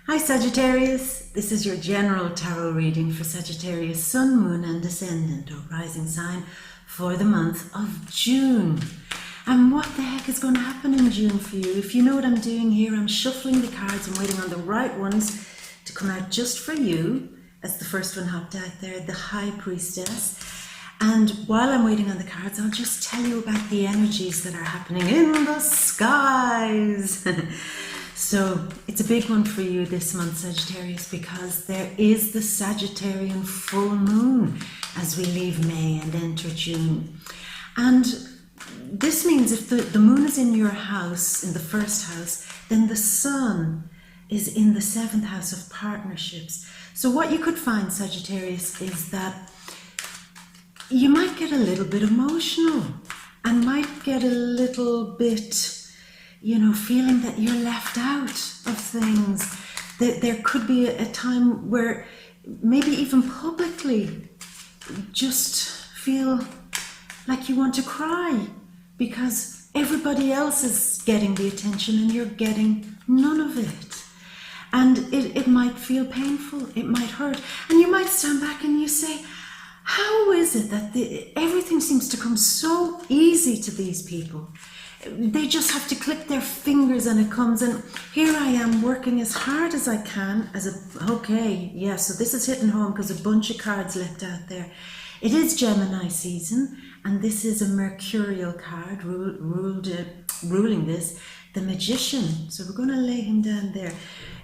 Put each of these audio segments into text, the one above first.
Hi Sagittarius, this is your general tarot reading for Sagittarius Sun, Moon and Ascendant or Rising sign for the month of June. And what the heck is going to happen in June for you? If you know what I'm doing here, I'm shuffling the cards and waiting on the right ones to come out just for you. As the first one hopped out there, the High Priestess. And while I'm waiting on the cards, I'll just tell you about the energies that are happening in the skies. So it's a big one for you this month, Sagittarius, because there is the Sagittarian full moon as we leave May and enter June. And this means if the moon is in your house, in the first house, then the sun is in the 7th house of partnerships. So what you could find, Sagittarius, is that you might get a little bit emotional and might get a little bit, you know, feeling that you're left out of things. There could be a time where maybe even publicly just feel like you want to cry because everybody else is getting the attention and you're getting none of it. And it might feel painful, it might hurt. And you might stand back and you say, how is it that everything seems to come so easy to these people? They just have to click their fingers and it comes, and here I am working as hard as I can okay, yeah, so this is hitting home because a bunch of cards left out there. It is Gemini season, and this is a Mercurial card ruling this, the Magician. So we're going to lay him down there.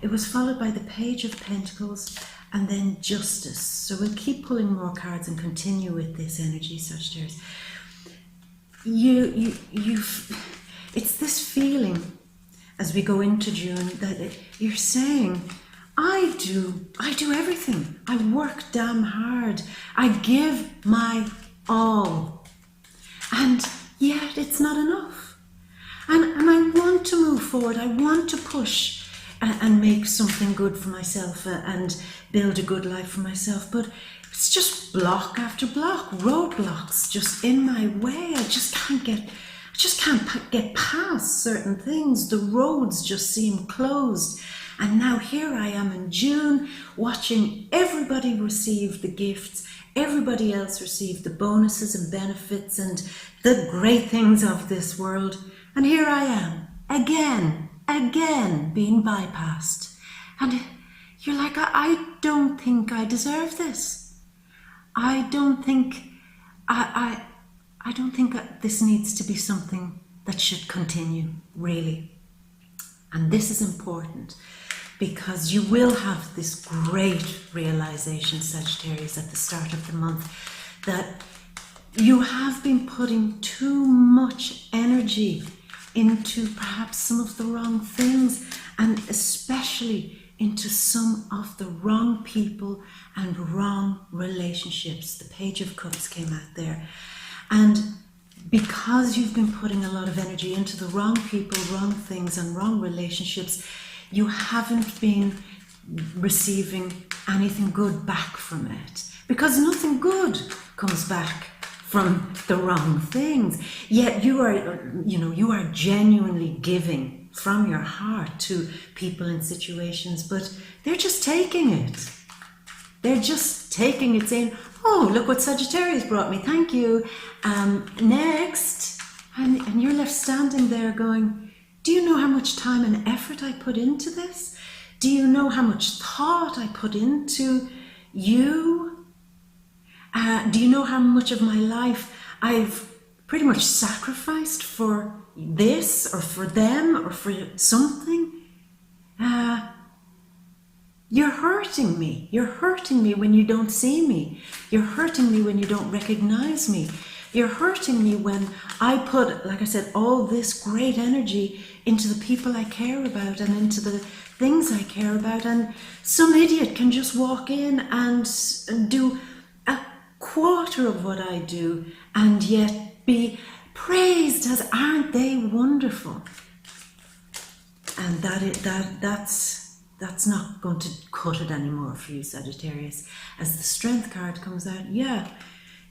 It was followed by the Page of Pentacles and then Justice. So we'll keep pulling more cards and continue with this energy, Sagittarius. It's this feeling as we go into June that you're saying, I do everything. I work damn hard. I give my all. And yet it's not enough. And I want to move forward. I want to push and make something good for myself and build a good life for myself. But it's just block after block, roadblocks just in my way. I just can't get past certain things. The roads just seem closed. And now here I am in June watching everybody receive the gifts, everybody else receive the bonuses and benefits and the great things of this world. And here I am, again being bypassed. And you're like, I don't think I deserve this. I don't think this needs to be something that should continue, really. And this is important because you will have this great realization, Sagittarius, at the start of the month that you have been putting too much energy into perhaps some of the wrong things, and especially into some of the wrong people and wrong relationships. The Page of Cups came out there. And because you've been putting a lot of energy into the wrong people, wrong things and wrong relationships, you haven't been receiving anything good back from it. Because nothing good comes back from the wrong things. Yet you are genuinely giving from your heart to people and situations, but they're just taking it. They're just taking it, saying, oh, look what Sagittarius brought me, thank you. Next. And you're left standing there going, do you know how much time and effort I put into this? Do you know how much thought I put into you? Do you know how much of my life I've pretty much sacrificed for this or for them or for something? You're hurting me. You're hurting me when you don't see me. You're hurting me when you don't recognize me. You're hurting me when I put, like I said, all this great energy into the people I care about and into the things I care about, and some idiot can just walk in and do a quarter of what I do and yet be praised as, aren't they wonderful? And that's not going to cut it anymore for you, Sagittarius. As the Strength card comes out, yeah,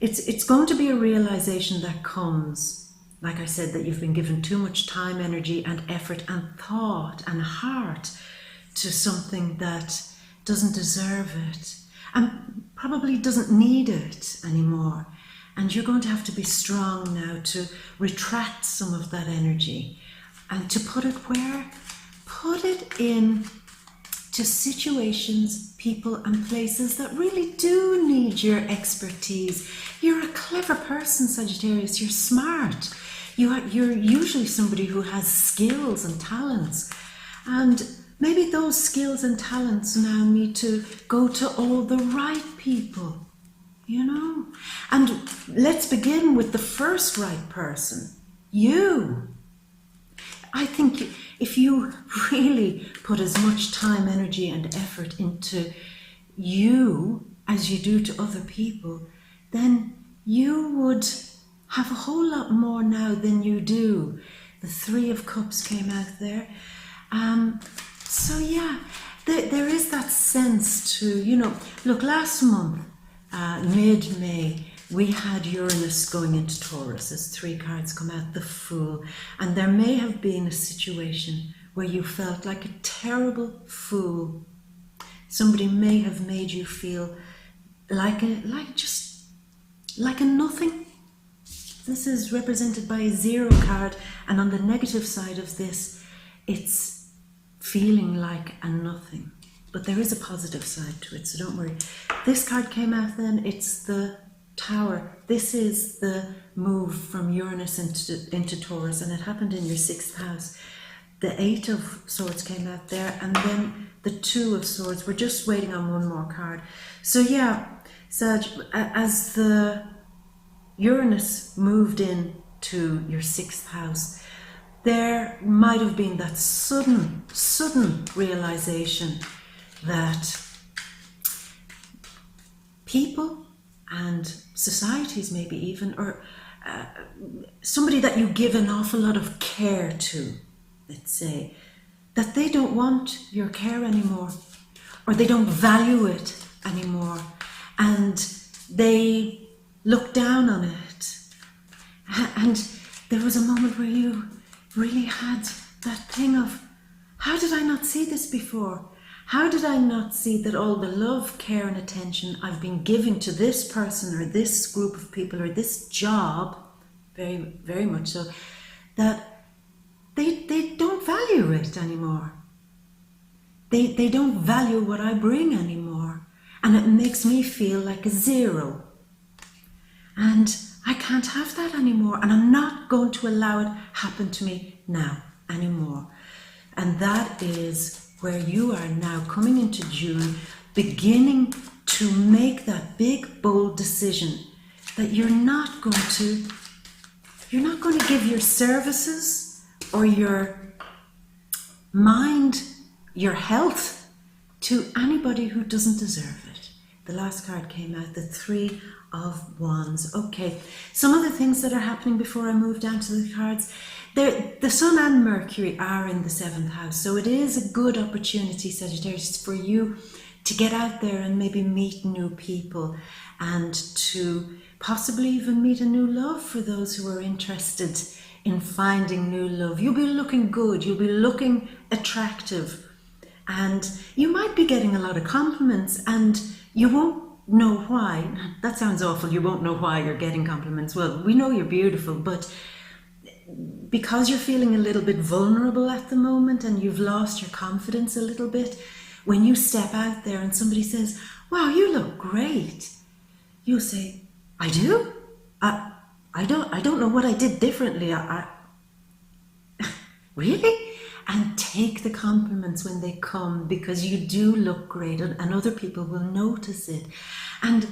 it's going to be a realization that comes, like I said, that you've been given too much time, energy and effort and thought and heart to something that doesn't deserve it and probably doesn't need it anymore. And you're going to have to be strong now to retract some of that energy and to put it where? Put it in to situations, people and places that really do need your expertise. You're a clever person, Sagittarius. You're smart. You're usually somebody who has skills and talents. And maybe those skills and talents now need to go to all the right people, you know? And let's begin with the first right person, you. I think if you really put as much time, energy and effort into you as you do to other people, then you would have a whole lot more now than you do. The Three of Cups came out there. So yeah, there is that sense to, you know, look, last month, mid-May, we had Uranus going into Taurus as 3 cards come out, the Fool. And there may have been a situation where you felt like a terrible fool. Somebody may have made you feel like a nothing. This is represented by a 0 card, and on the negative side of this, it's feeling like a nothing. But there is a positive side to it, so don't worry. This card came out then, it's the Tower. This is the move from Uranus into Taurus, and it happened in your 6th house. The 8 of Swords came out there, and then the 2 of Swords. We're just waiting on one more card. So yeah, Sag, as the Uranus moved in to your 6th house, there might have been that sudden realization that people and societies maybe even, or somebody that you give an awful lot of care to, let's say, that they don't want your care anymore, or they don't value it anymore, and they look down on it. And there was a moment where you really had that thing of, how did I not see this before? How did I not see that all the love, care and attention I've been giving to this person or this group of people or this job, very, very much so, that they don't value it anymore. They don't value what I bring anymore. And it makes me feel like a 0. And I can't have that anymore. And I'm not going to allow it happen to me now anymore. And that is where you are now coming into June, beginning to make that big, bold decision that you're not going to give your services or your mind, your health to anybody who doesn't deserve it. The last card came out, the 3 of Wands. Okay, some of the things that are happening before I move down to the cards. The Sun and Mercury are in the 7th house, so it is a good opportunity, Sagittarius, for you to get out there and maybe meet new people and to possibly even meet a new love for those who are interested in finding new love. You'll be looking good, you'll be looking attractive, and you might be getting a lot of compliments and you won't know why. That sounds awful, you won't know why you're getting compliments. Well, we know you're beautiful, but because you're feeling a little bit vulnerable at the moment and you've lost your confidence a little bit, when you step out there and somebody says, wow, you look great, you'll say, I do? I don't know what I did differently. Really? And take the compliments when they come, because you do look great and other people will notice it. And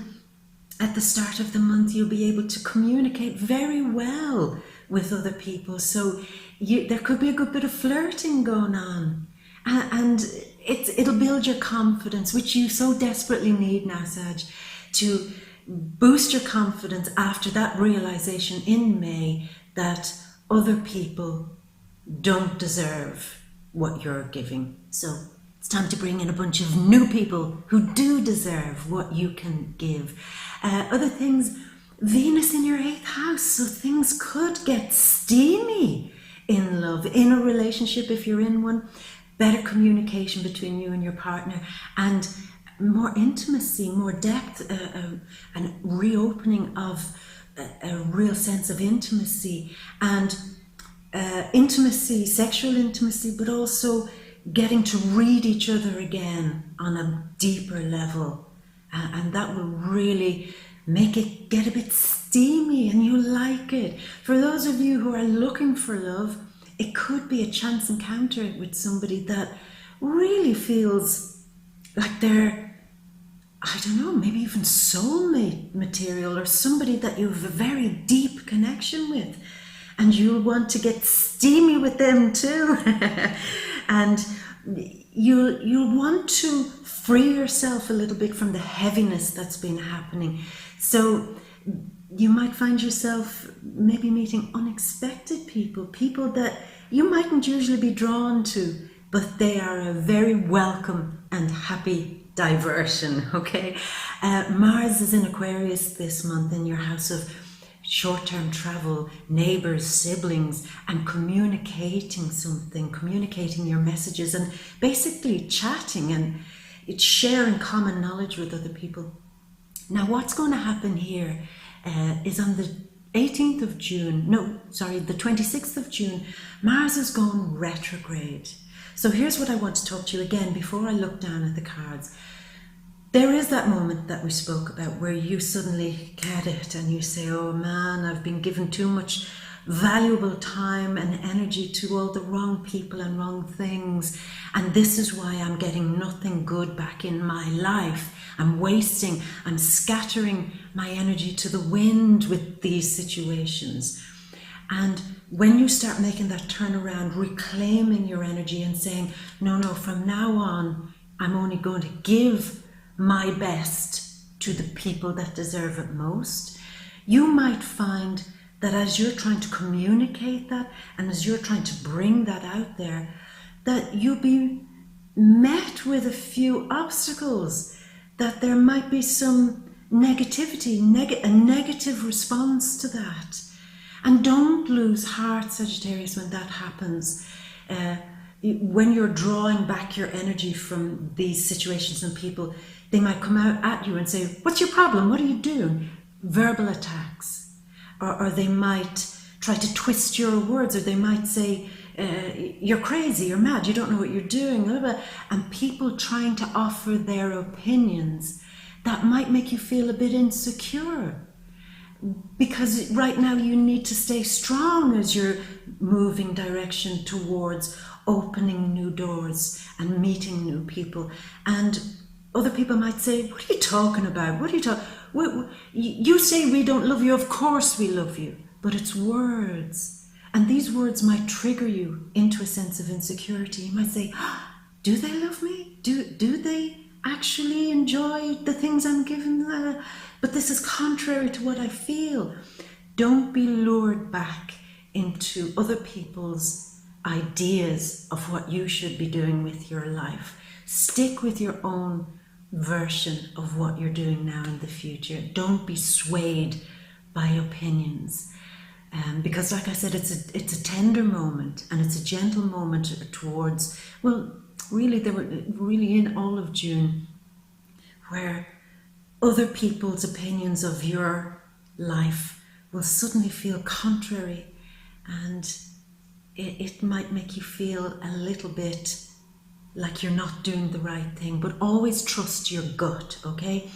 at the start of the month, you'll be able to communicate very well with other people. So there could be a good bit of flirting going on. And it'll build your confidence, which you so desperately need now, Sag, to boost your confidence after that realization in May that other people don't deserve what you're giving. So it's time to bring in a bunch of new people who do deserve what you can give. Other things, Venus in your 8th house, so things could get steamy in love, in a relationship if you're in one. better communication between you and your partner, and more intimacy, more depth, and reopening of a real sense of intimacy, and intimacy, sexual intimacy, but also getting to read each other again on a deeper level. And that will really make it get a bit steamy and you like it. For those of you who are looking for love, it could be a chance encounter with somebody that really feels like they're, I don't know, maybe even soulmate material, or somebody that you have a very deep connection with, and you'll want to get steamy with them too. And you'll want to free yourself a little bit from the heaviness that's been happening. So you might find yourself maybe meeting unexpected people that you mightn't usually be drawn to, but they are a very welcome and happy diversion, okay? Mars is in Aquarius this month, in your house of short-term travel, neighbors, siblings, and communicating something, communicating your messages, and basically chatting and it's sharing common knowledge with other people. Now, what's going to happen here is on the 18th of June, the 26th of June, Mars is going retrograde. So here's what I want to talk to you again before I look down at the cards. There is that moment that we spoke about where you suddenly get it and you say, oh man, I've been given too much valuable time and energy to all the wrong people and wrong things, and this is why I'm getting nothing good back in my life. I'm wasting, I'm scattering my energy to the wind with these situations. And when you start making that turnaround, reclaiming your energy and saying, no, from now on, I'm only going to give my best to the people that deserve it most, you might find that as you're trying to communicate that and as you're trying to bring that out there, that you'll be met with a few obstacles, that there might be some negativity, a negative response to that. And don't lose heart, Sagittarius, when that happens. When you're drawing back your energy from these situations and people, they might come out at you and say, what's your problem? What are you doing? Verbal attacks. Or they might try to twist your words, or they might say, you're crazy, you're mad, you don't know what you're doing. Blah, blah. And people trying to offer their opinions that might make you feel a bit insecure. Because right now you need to stay strong as you're moving direction towards opening new doors and meeting new people. And other people might say, what are you talking about? What are you talking? You say we don't love you. Of course we love you. But it's words. And these words might trigger you into a sense of insecurity. You might say, do they love me? Do they actually enjoy the things I'm giving them? But this is contrary to what I feel. Don't be lured back into other people's ideas of what you should be doing with your life. Stick with your own version of what you're doing now in the future. Don't be swayed by opinions. Because like I said, it's a tender moment, and it's a gentle moment towards, well, really in all of June, where other people's opinions of your life will suddenly feel contrary, and it might make you feel a little bit like you're not doing the right thing. But always trust your gut, okay?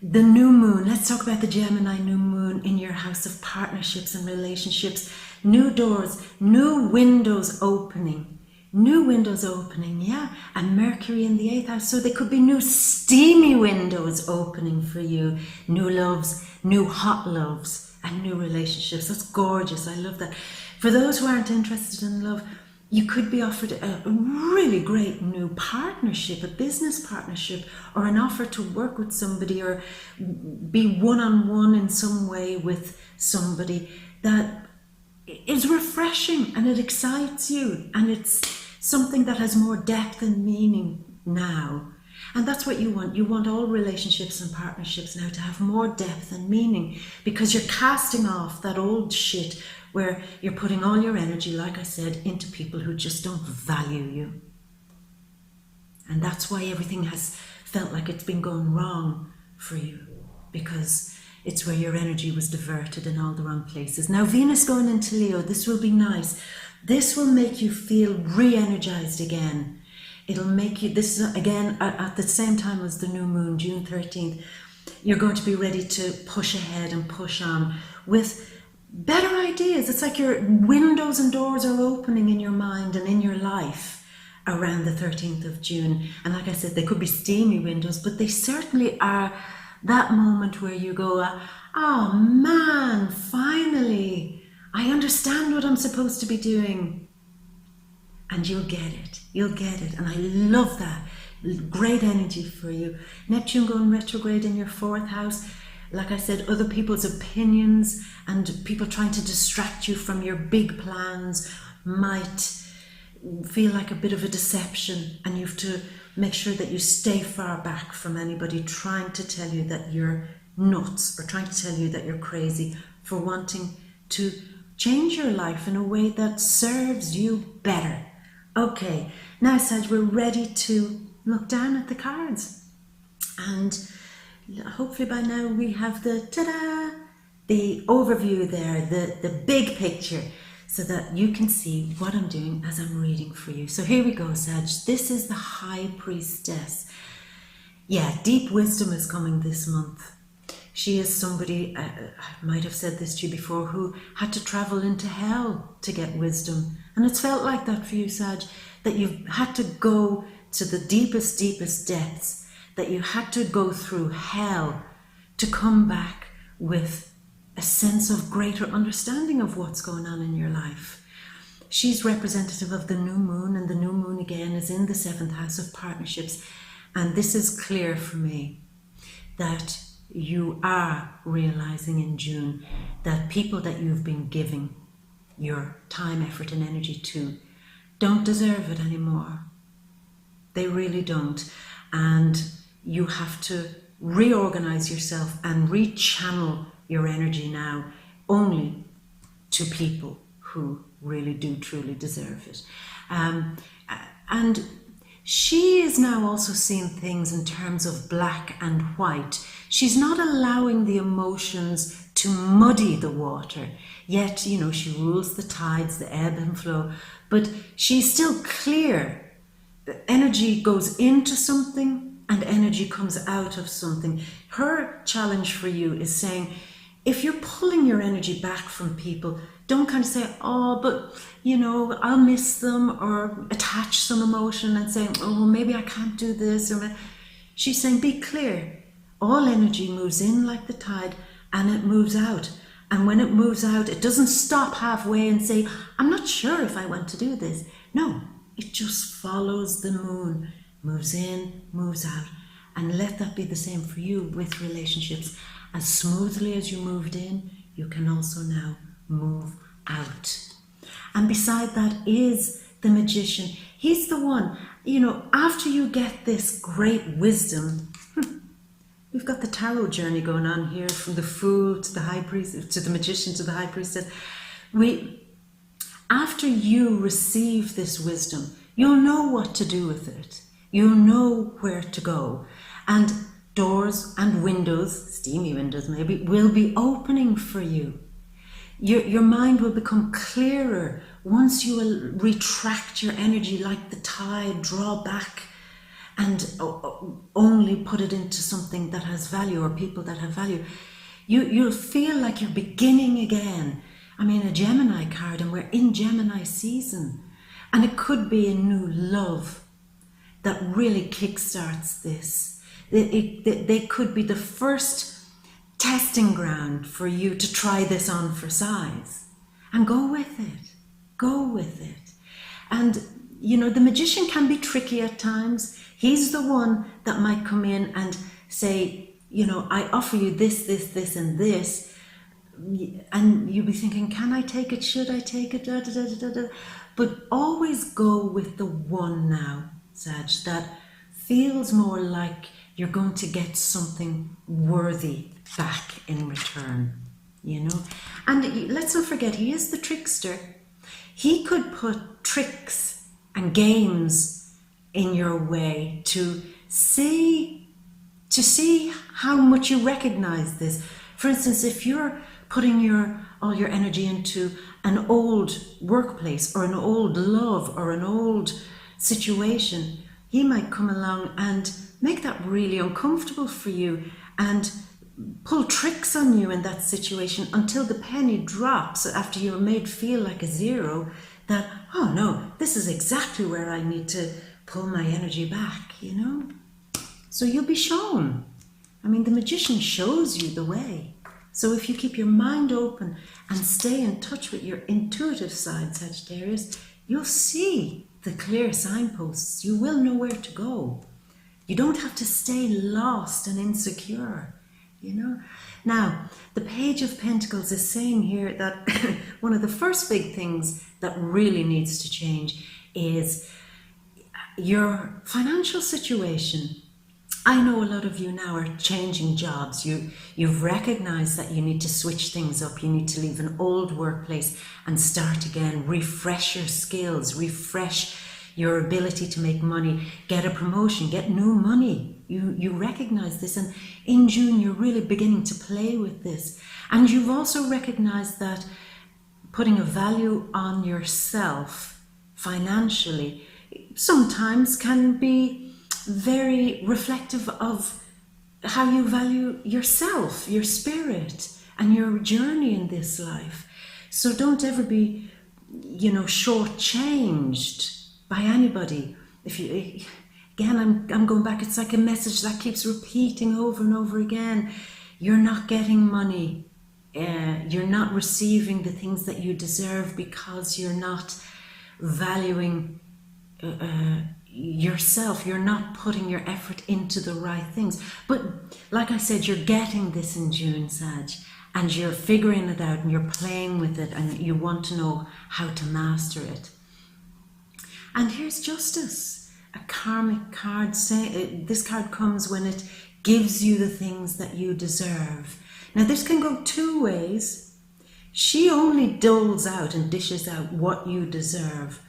The new moon, let's talk about the Gemini new moon in your house of partnerships and relationships. New doors, new windows opening, yeah, and Mercury in the 8th house. So there could be new steamy windows opening for you, new loves, new hot loves, and new relationships. That's gorgeous. I love that. For those who aren't interested in love, you could be offered a really great new partnership, a business partnership, or an offer to work with somebody, or be one-on-one in some way with somebody that is refreshing and it excites you, and it's something that has more depth and meaning now. And that's what you want. You want all relationships and partnerships now to have more depth and meaning, because you're casting off that old shit where you're putting all your energy, like I said, into people who just don't value you. And that's why everything has felt like it's been going wrong for you, because it's where your energy was diverted in all the wrong places. Now, Venus going into Leo, this will be nice. This will make you feel re-energized again. It'll make you, this is again at the same time as the new moon, June 13th, you're going to be ready to push ahead and push on with better ideas. It's like your windows and doors are opening in your mind and in your life around the 13th of June. And like I said, they could be steamy windows, but they certainly are that moment where you go, oh man, finally, I understand what I'm supposed to be doing. And you'll get it. You'll get it. And I love that. Great energy for you. Neptune going retrograde in your 4th house. Like I said, other people's opinions and people trying to distract you from your big plans might feel like a bit of a deception, and you have to make sure that you stay far back from anybody trying to tell you that you're nuts or trying to tell you that you're crazy for wanting to change your life in a way that serves you better. Okay, now Sag, we're ready to look down at the cards, and hopefully by now we have the ta-da, the overview there, the big picture, so that you can see what I'm doing as I'm reading for you. So here we go, Sag. This is the High Priestess. Yeah, deep wisdom is coming this month. She is somebody, I might have said this to you before, who had to travel into hell to get wisdom. And it's felt like that for you, Sag, that you've had to go to the deepest, deepest depths, that you had to go through hell to come back with a sense of greater understanding of what's going on in your life. She's representative of the new moon, and the new moon again is in the 7th house of partnerships. And this is clear for me that you are realizing in June that people that you've been giving your time, effort, and energy to don't deserve it anymore. They really don't. And you have to reorganize yourself and rechannel your energy now only to people who really do truly deserve it. And she is now also seeing things in terms of black and white. She's not allowing the emotions to muddy the water. Yet, you know, she rules the tides, the ebb and flow, but she's still clear. Energy goes into something and energy comes out of something. Her challenge for you is saying, if you're pulling your energy back from people, don't kind of say, oh, but, you know, I'll miss them, or attach some emotion and say, oh, maybe I can't do this. She's saying, be clear. All energy moves in like the tide and it moves out. And when it moves out, it doesn't stop halfway and say, I'm not sure if I want to do this. No, it just follows the moon, moves in, moves out. And let that be the same for you with relationships. As smoothly as you moved in, you can also now move out. And beside that is the Magician. He's the one, you know, after you get this great wisdom, we've got the tarot journey going on here, from the Fool to the High Priest, to the Magician, to the High Priestess. After you receive this wisdom, you'll know what to do with it. You'll know where to go. And doors and windows, steamy windows maybe, will be opening for you. Your mind will become clearer once you will retract your energy like the tide, draw back, and only put it into something that has value or people that have value. You'll feel like you're beginning again. I mean, a Gemini card, and we're in Gemini season. And it could be a new love that really kickstarts this. They could be the first testing ground for you to try this on for size. And go with it. Go with it. And, you know, the Magician can be tricky at times. He's the one that might come in and say, you know, I offer you this, this, this, and this. And you'll be thinking, can I take it? Should I take it? Da, da, da, da, da. But always go with the one now, Sag, that feels more like you're going to get something worthy back in return. you know. And let's not forget, he is the trickster. He could put tricks and games in your way to see how much you recognize this. For instance, if you're putting all your energy into an old workplace or an old love or an old situation, he might come along and make that really uncomfortable for you and pull tricks on you in that situation until the penny drops after you're made feel like a zero, that, oh no, this is exactly where I need to pull my energy back, you know. So you'll be shown. I mean, the magician shows you the way. So if you keep your mind open and stay in touch with your intuitive side, Sagittarius, you'll see the clear signposts. You will know where to go. You don't have to stay lost and insecure, you know. Now, the Page of Pentacles is saying here that one of the first big things that really needs to change is your financial situation. I know a lot of you now are changing jobs. You've recognized that you need to switch things up. You need to leave an old workplace and start again, refresh your skills, refresh your ability to make money, get a promotion, get new money. You recognize this, and in June you're really beginning to play with this. And you've also recognized that putting a value on yourself financially sometimes can be very reflective of how you value yourself, your spirit, and your journey in this life. So don't ever be, you know, shortchanged by anybody. If you, again, I'm going back, it's like a message that keeps repeating over and over again. You're not getting money. You're not receiving the things that you deserve because you're not valuing yourself. You're not putting your effort into the right things. But like I said, you're getting this in June, Sag, and you're figuring it out and you're playing with it and you want to know how to master it. And here's Justice, a karmic card. This card comes when it gives you the things that you deserve. Now this can go two ways. She only doles out and dishes out what you deserve.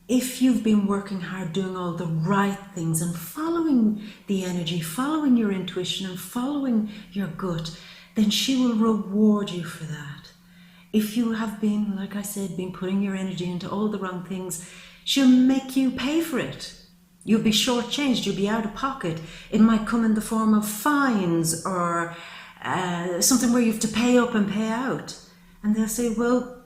If you've been working hard, doing all the right things and following the energy, following your intuition and following your gut, then she will reward you for that. If you have been, like I said, been putting your energy into all the wrong things, she'll make you pay for it. You'll be shortchanged, you'll be out of pocket. It might come in the form of fines or something where you have to pay up and pay out. And they'll say, well,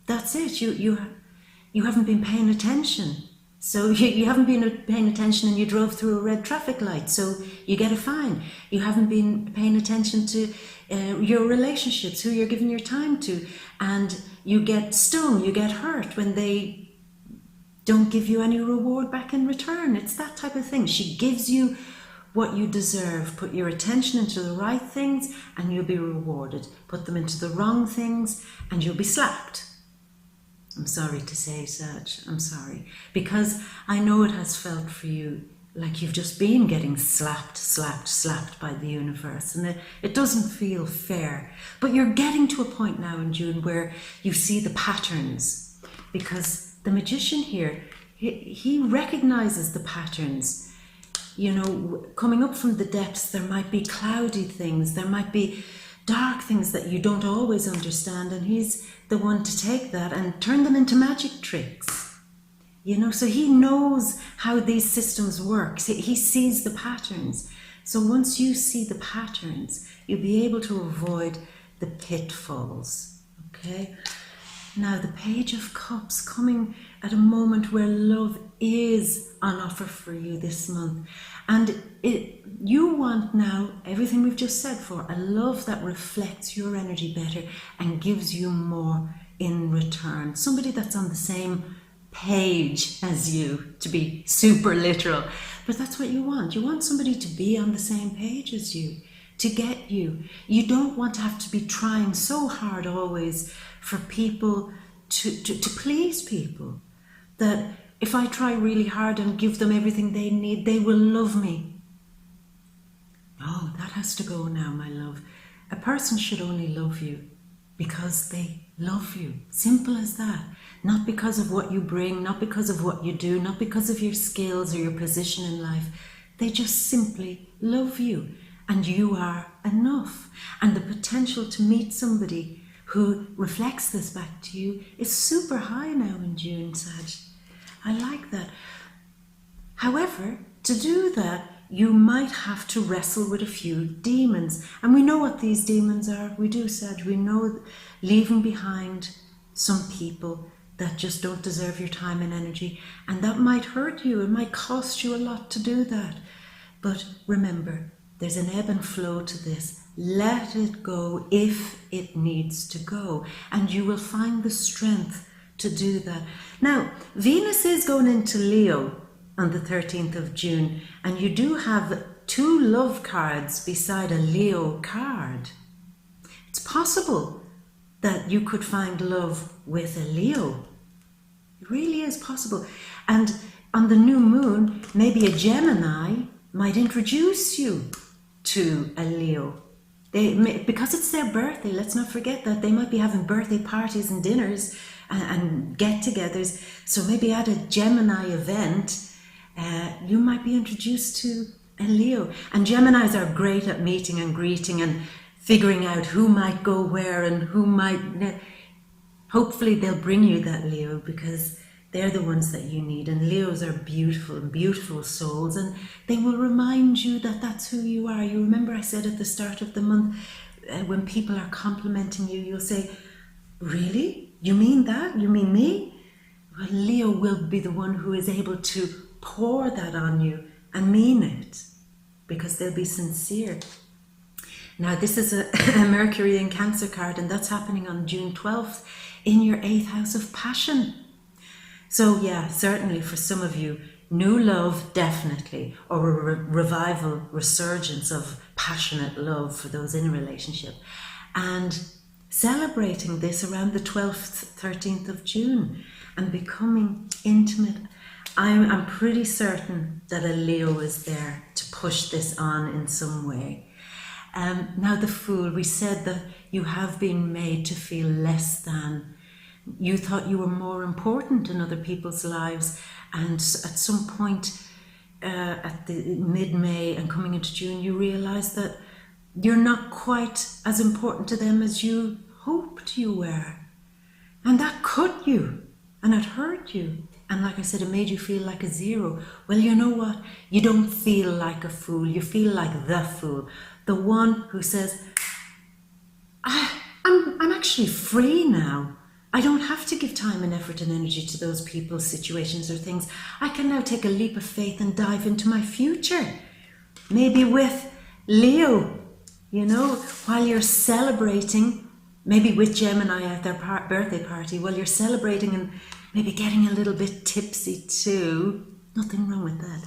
that's it. You haven't been paying attention. So you haven't been paying attention and you drove through a red traffic light, so you get a fine. You haven't been paying attention to your relationships, who you're giving your time to, and you get stung, you get hurt when they don't give you any reward back in return. It's that type of thing. She gives you what you deserve. Put your attention into the right things and you'll be rewarded. Put them into the wrong things and you'll be slapped. I'm sorry to say, Sag, I'm sorry. Because I know it has felt for you like you've just been getting slapped by the universe. And it doesn't feel fair. But you're getting to a point now in June where you see the patterns. Because the magician here, he recognizes the patterns. You know, coming up from the depths, there might be cloudy things. There might be dark things that you don't always understand, and he's the one to take that and turn them into magic tricks. You know, so he knows how these systems work. He sees the patterns. So once you see the patterns, you'll be able to avoid the pitfalls. Okay? Now, the Page of Cups coming at a moment where love is on offer for you this month. And you want now everything we've just said for a love that reflects your energy better and gives you more in return. Somebody that's on the same page as you, to be super literal. But that's what you want. You want somebody to be on the same page as you, to get you. You don't want to have to be trying so hard always for people to please people. That if I try really hard and give them everything they need, they will love me. Oh, that has to go now, my love. A person should only love you because they love you. Simple as that. Not because of what you bring, not because of what you do, not because of your skills or your position in life. They just simply love you, and you are enough. And the potential to meet somebody who reflects this back to you is super high now in June, Sag. I like that. However, to do that, you might have to wrestle with a few demons. And we know what these demons are. We do, Sag. We know leaving behind some people that just don't deserve your time and energy. And that might hurt you. It might cost you a lot to do that. But remember, there's an ebb and flow to this. Let it go if it needs to go. And you will find the strength to do that. Now, Venus is going into Leo on the 13th of June. And you do have 2 love cards beside a Leo card. It's possible that you could find love with a Leo. It really is possible. And on the new moon, maybe a Gemini might introduce you to a Leo. Because it's their birthday, let's not forget that. They might be having birthday parties and dinners and get-togethers. So maybe at a Gemini event, you might be introduced to a Leo. And Geminis are great at meeting and greeting and figuring out who might go where and who might. Hopefully they'll bring you that Leo, because they're the ones that you need. And Leos are beautiful and beautiful souls, and they will remind you that that's who you are. You remember I said at the start of the month, when people are complimenting you, you'll say, really? You mean that? You mean me? Well, Leo will be the one who is able to pour that on you and mean it, because they'll be sincere. Now, this is a Mercury in Cancer card, and that's happening on June 12th in your 8th house of passion. So yeah, certainly for some of you, new love, definitely, or a revival, resurgence of passionate love for those in a relationship. And celebrating this around the 12th, 13th of June and becoming intimate. I'm pretty certain that a Leo is there to push this on in some way. Now the Fool, we said that you have been made to feel less than. You thought you were more important in other people's lives, and at some point at the mid-May and coming into June, you realised that you're not quite as important to them as you hoped you were. And that cut you, and it hurt you. And like I said, it made you feel like a zero. Well, you know what? You don't feel like a fool. You feel like the fool. The one who says, I'm actually free now. I don't have to give time and effort and energy to those people, situations or things. I can now take a leap of faith and dive into my future. Maybe with Leo, you know, while you're celebrating, maybe with Gemini at their birthday party, while you're celebrating and maybe getting a little bit tipsy too. Nothing wrong with that.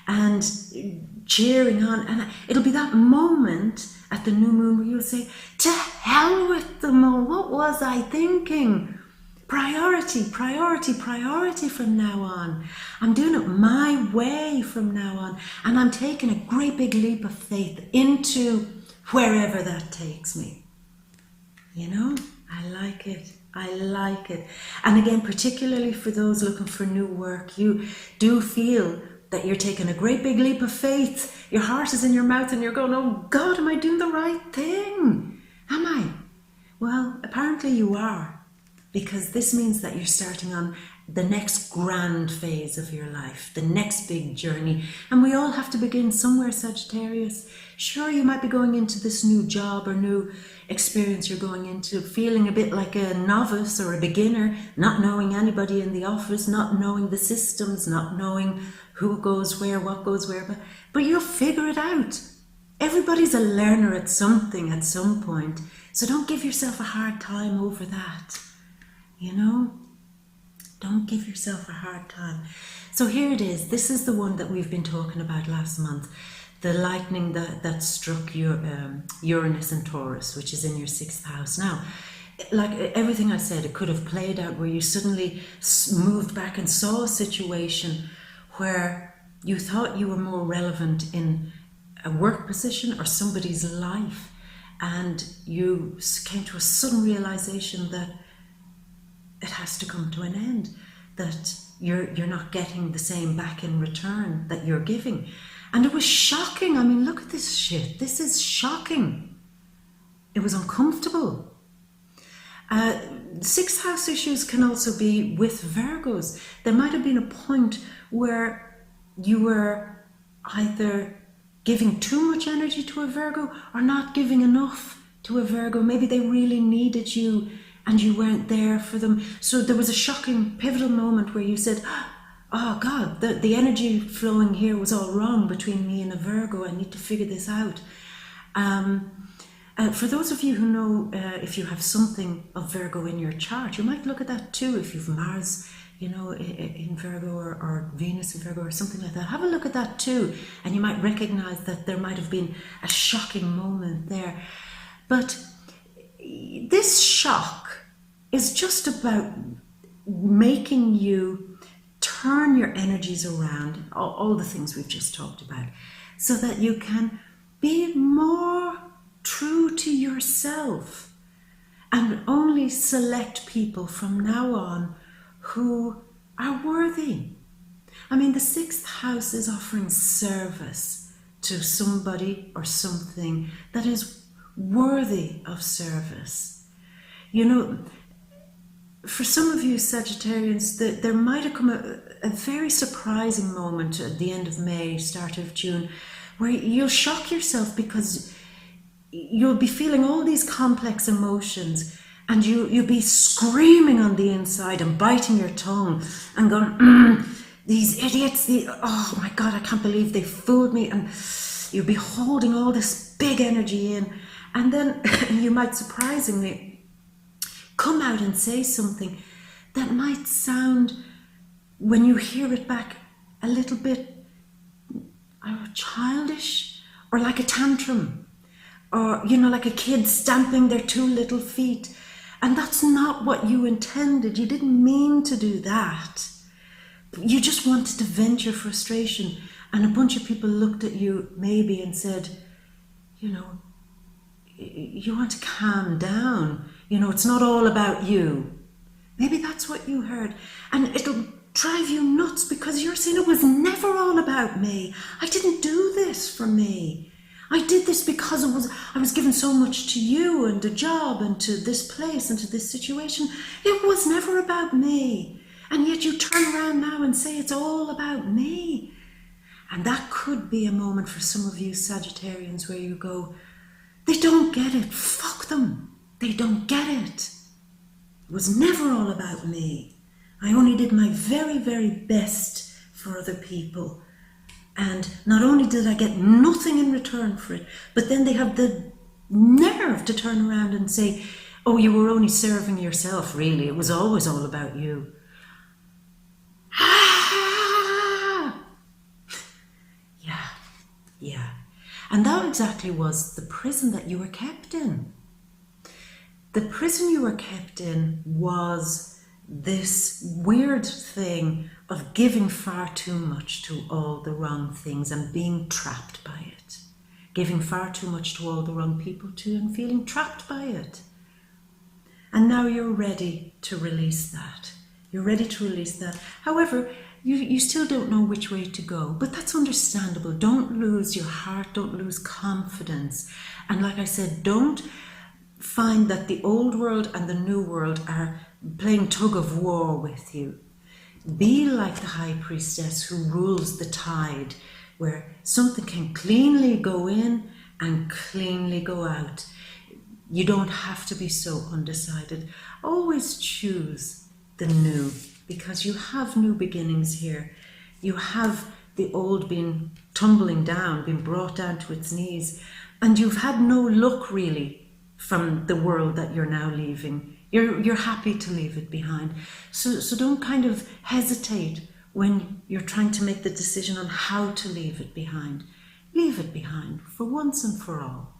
And cheering on. And it'll be that moment at the new moon where you'll say, to hell with them all. What was I thinking? Priority, priority, priority from now on. I'm doing it my way from now on. And I'm taking a great big leap of faith into wherever that takes me. You know, I like it. I like it. And again, particularly for those looking for new work, you do feel that you're taking a great big leap of faith. Your heart is in your mouth and you're going, oh God, am I doing the right thing? Am I? Well, apparently you are, because this means that you're starting on the next grand phase of your life, the next big journey. And we all have to begin somewhere, Sagittarius. Sure, you might be going into this new job or new experience you're going into, feeling a bit like a novice or a beginner, not knowing anybody in the office, not knowing the systems, not knowing who goes where, what goes where, but you'll figure it out. Everybody's a learner at something at some point, so don't give yourself a hard time over that, you know? Don't give yourself a hard time. So here it is. This is the one that we've been talking about last month. The lightning that struck Uranus and Taurus, which is in your 6th house. Now, like everything I said, it could have played out where you suddenly moved back and saw a situation where you thought you were more relevant in a work position or somebody's life. and you came to a sudden realization that it has to come to an end, that you're not getting the same back in return that you're giving. And it was shocking. I mean, look at this shit. This is shocking. It was uncomfortable. Sixth house issues can also be with Virgos. There might have been a point where you were either giving too much energy to a Virgo or not giving enough to a Virgo. Maybe they really needed you and you weren't there for them. So there was a shocking, pivotal moment where you said, oh God, the energy flowing here was all wrong between me and a Virgo. I need to figure this out. For those of you who know, if you have something of Virgo in your chart, you might look at that too. If you've Mars, you know, in Virgo or Venus in Virgo or something like that, have a look at that too. And you might recognize that there might have been a shocking moment there. But this shock is just about making you turn your energies around, all the things we've just talked about, so that you can be more true to yourself and only select people from now on who are worthy. I mean, the sixth house is offering service to somebody or something that is worthy of service. You know, for some of you Sagittarians, there might have come a very surprising moment at the end of May, start of June, where you'll shock yourself because you'll be feeling all these complex emotions and you'll be screaming on the inside and biting your tongue and going, these idiots, oh my God, I can't believe they fooled me. And you'll be holding all this big energy in. And then you might surprisingly come out and say something that might sound, when you hear it back, a little bit childish, or like a tantrum, or, you know, like a kid stamping their two little feet. And that's not what you intended. You didn't mean to do that. You just wanted to vent your frustration. And a bunch of people looked at you maybe and said, you know, you want to calm down. You know, it's not all about you. Maybe that's what you heard. And it'll drive you nuts because you're saying it was never all about me. I didn't do this for me. I did this because I was given so much to you and a job and to this place and to this situation. It was never about me. And yet you turn around now and say it's all about me. And that could be a moment for some of you Sagittarians where you go, they don't get it. Fuck them. They don't get it. It was never all about me. I only did my very, very best for other people. And not only did I get nothing in return for it, but then they have the nerve to turn around and say, oh, you were only serving yourself, really. It was always all about you. Ah! Yeah. And that exactly was the prison that you were kept in. The prison you were kept in was this weird thing of giving far too much to all the wrong things and being trapped by it. Giving far too much to all the wrong people too and feeling trapped by it. And now you're ready to release that. You're ready to release that. However, you still don't know which way to go, but that's understandable. Don't lose your heart, don't lose confidence. And like I said, don't find that the old world and the new world are playing tug of war with you. Be like the high priestess who rules the tide, where something can cleanly go in and cleanly go out. You don't have to be so undecided. Always choose the new, because you have new beginnings here. You have the old being tumbling down, being brought down to its knees, and you've had no luck really from the world that you're now leaving. You're happy to leave it behind. So don't kind of hesitate when you're trying to make the decision on how to leave it behind. Leave it behind for once and for all.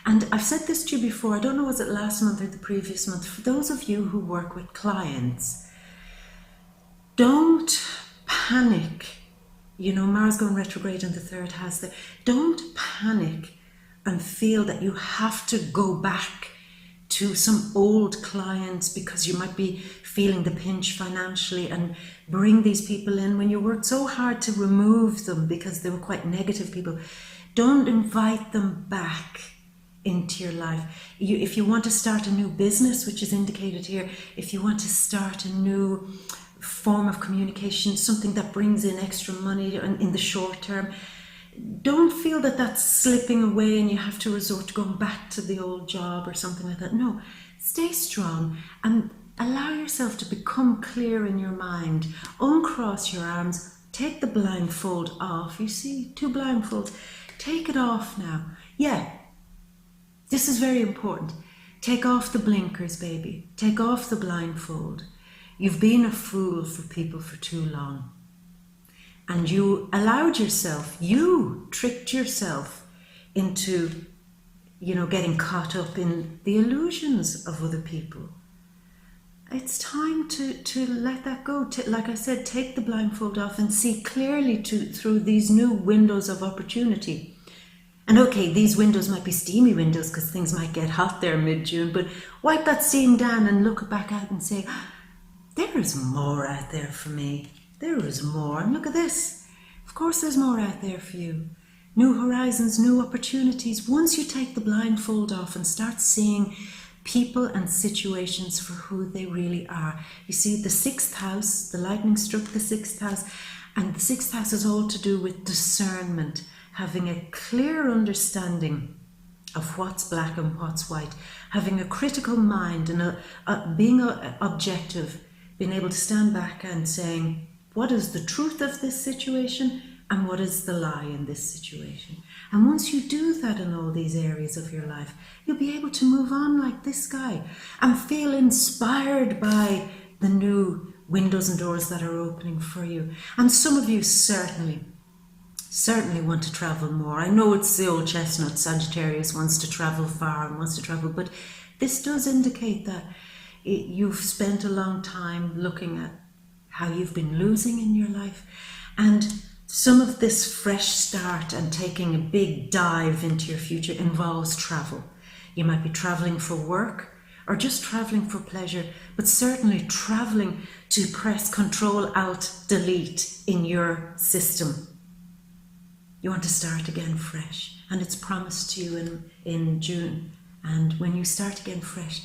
And I've said this to you before, I don't know, was it last month or the previous month, for those of you who work with clients, don't panic. You know, Mars going retrograde in the third house there. Don't panic and feel that you have to go back to some old clients because you might be feeling the pinch financially and bring these people in when you worked so hard to remove them because they were quite negative people. Don't invite them back into your life. If you want to start a new business, which is indicated here, if you want to start a new form of communication, something that brings in extra money in the short term, don't feel that that's slipping away and you have to resort to going back to the old job or something like that. No, stay strong and allow yourself to become clear in your mind. Uncross your arms, take the blindfold off. You see, 2 blindfolds. Take it off now. Yeah, this is very important. Take off the blinkers, baby. Take off the blindfold. You've been a fool for people for too long. And you allowed yourself, you tricked yourself into, getting caught up in the illusions of other people. It's time to let that go. Like I said, take the blindfold off and see clearly through these new windows of opportunity. And okay, these windows might be steamy windows because things might get hot there mid-June, but wipe that steam down and look back out and say, there is more out there for me. There is more. And look at this. Of course there's more out there for you. New horizons, new opportunities. Once you take the blindfold off and start seeing people and situations for who they really are. You see, the 6th house, the lightning struck the 6th house, and the 6th house is all to do with discernment, having a clear understanding of what's black and what's white, having a critical mind and being objective, being able to stand back and saying, what is the truth of this situation and what is the lie in this situation? And once you do that in all these areas of your life, you'll be able to move on like this guy and feel inspired by the new windows and doors that are opening for you. And some of you certainly want to travel more. I know it's the old chestnut, Sagittarius wants to travel far and wants to travel, but this does indicate that you've spent a long time looking at how you've been losing in your life, and some of this fresh start and taking a big dive into your future involves travel. You might be traveling for work or just traveling for pleasure, but certainly traveling to press Control Alt Delete in your system. You want to start again fresh, and it's promised to you in June. And when you start again fresh,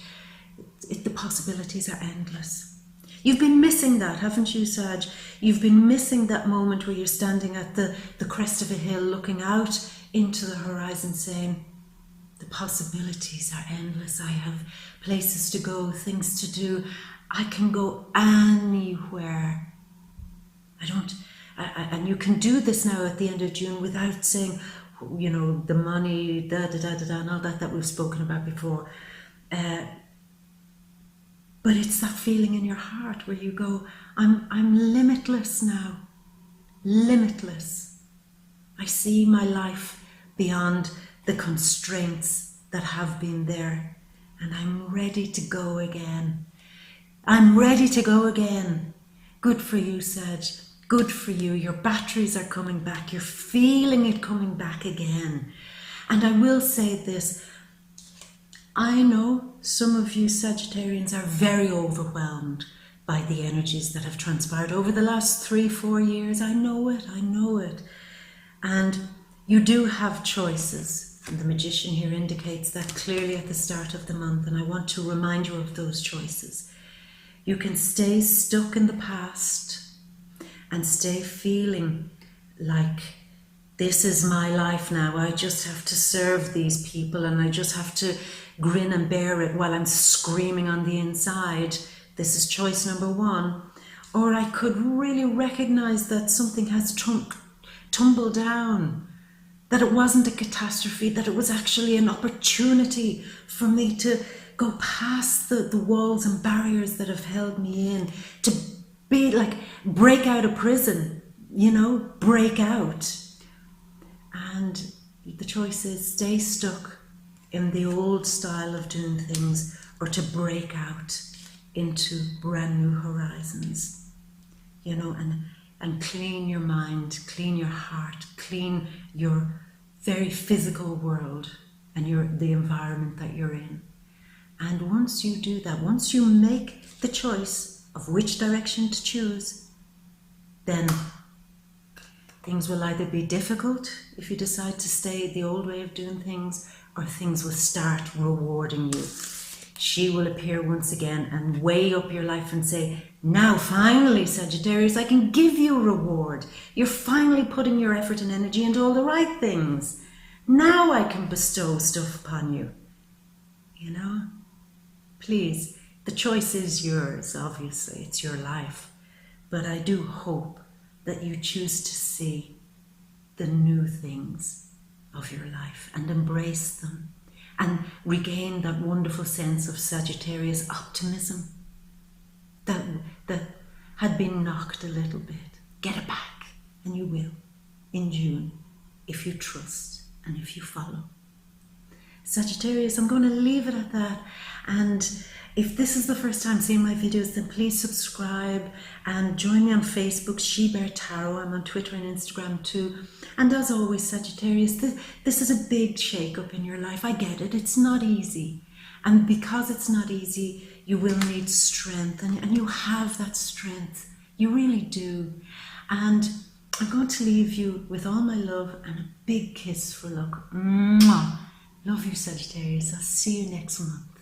the possibilities are endless. You've been missing that, haven't you, Sag? You've been missing that moment where you're standing at the crest of a hill looking out into the horizon saying, the possibilities are endless. I have places to go, things to do. I can go anywhere. And you can do this now at the end of June without saying, the money, and all that we've spoken about before. But it's that feeling in your heart where you go, I'm limitless now. Limitless. I see my life beyond the constraints that have been there. And I'm ready to go again. I'm ready to go again. Good for you, Sag. Good for you. Your batteries are coming back. You're feeling it coming back again. And I will say this. I know some of you Sagittarians are very overwhelmed by the energies that have transpired over the last 3-4 years. I know it. And you do have choices. And the Magician here indicates that clearly at the start of the month. And I want to remind you of those choices. You can stay stuck in the past and stay feeling like this is my life now. I just have to serve these people and I just have to grin and bear it while I'm screaming on the inside. This is choice number 1. Or I could really recognize that something has tumbled down, that it wasn't a catastrophe, that it was actually an opportunity for me to go past the walls and barriers that have held me in, to be like, break out of prison, break out. And the choice is stay stuck in the old style of doing things or to break out into brand new horizons, and clean your mind, clean your heart, clean your very physical world and the environment that you're in. And once you do that, once you make the choice of which direction to choose, then things will either be difficult if you decide to stay the old way of doing things, or things will start rewarding you. She will appear once again and weigh up your life and say, now finally, Sagittarius, I can give you a reward. You're finally putting your effort and energy into all the right things. Now I can bestow stuff upon you. You know? Please, the choice is yours, obviously. It's your life. But I do hope that you choose to see the new things of your life and embrace them and regain that wonderful sense of Sagittarius optimism that had been knocked a little bit. Get it back, and you will, in June, if you trust and if you follow. Sagittarius, I'm going to leave it at that. And if this is the first time seeing my videos, then please subscribe and join me on Facebook, She Bear Tarot. I'm on Twitter and Instagram too. And as always, Sagittarius, this is a big shake-up in your life. I get it. It's not easy. And because it's not easy, you will need strength. And you have that strength. You really do. And I'm going to leave you with all my love and a big kiss for luck. Mwah. Love you, Sagittarius. I'll see you next month.